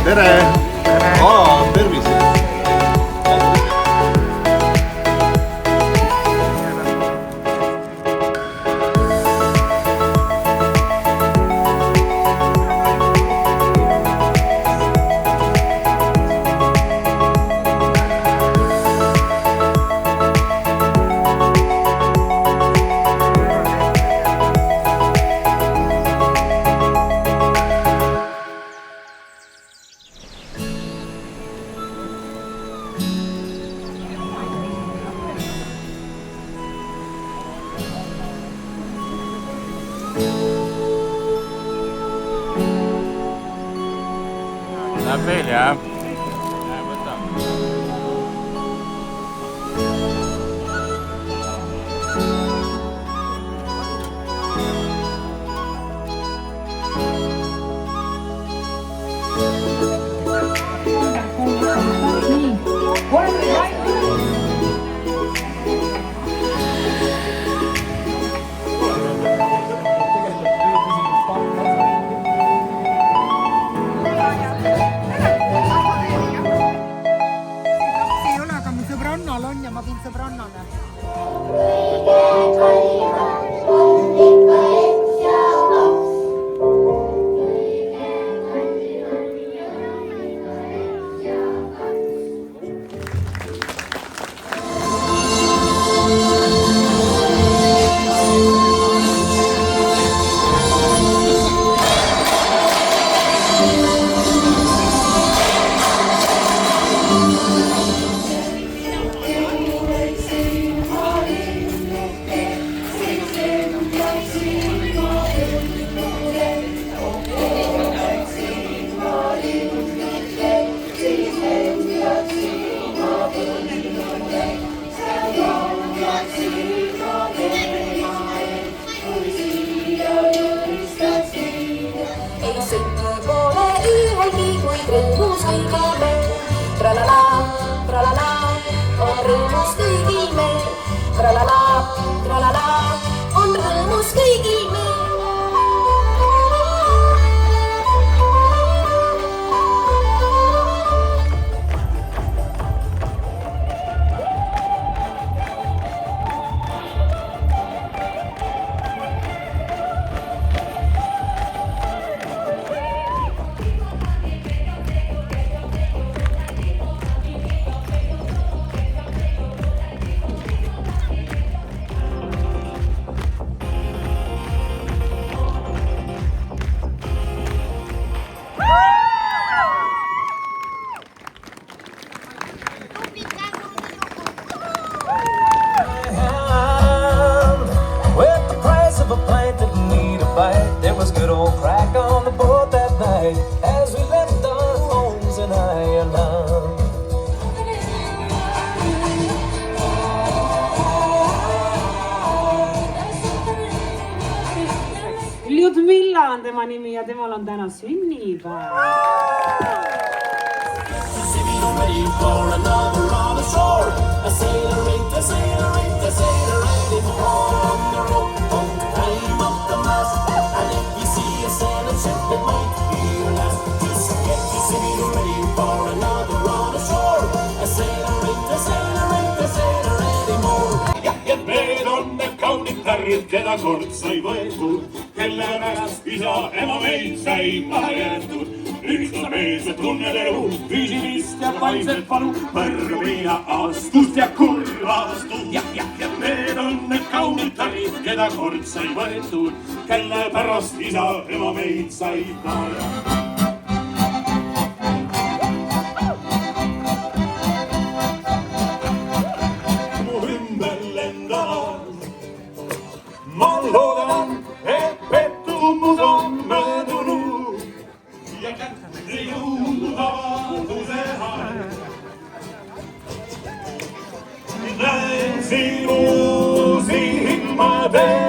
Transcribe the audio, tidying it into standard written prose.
tere! Tervist! Läheb veel, jah? Võta. On ja ma viin sõbrannale. On rõõmus kõigil meil. There was good old crack on the boat that night as we left our homes in Ireland. Ljudmilla on tema nimi ja temal on täna sünnipäev. Keda kord sai võetud, kelle pärast isa ema meid sai maha jäetud. Ükstas meelsed tunned elu, füüsilist ja vaimset valu, põrmina astust ja kurvastust. Ja need on need kaunid tarid, keda kord sai võetud, kelle pärast isa ema meid sai maha jäetud. Ma loodan, et pettumus on möödunud ja kätte jõudnud vabaduse aeg. Näen sinu silmade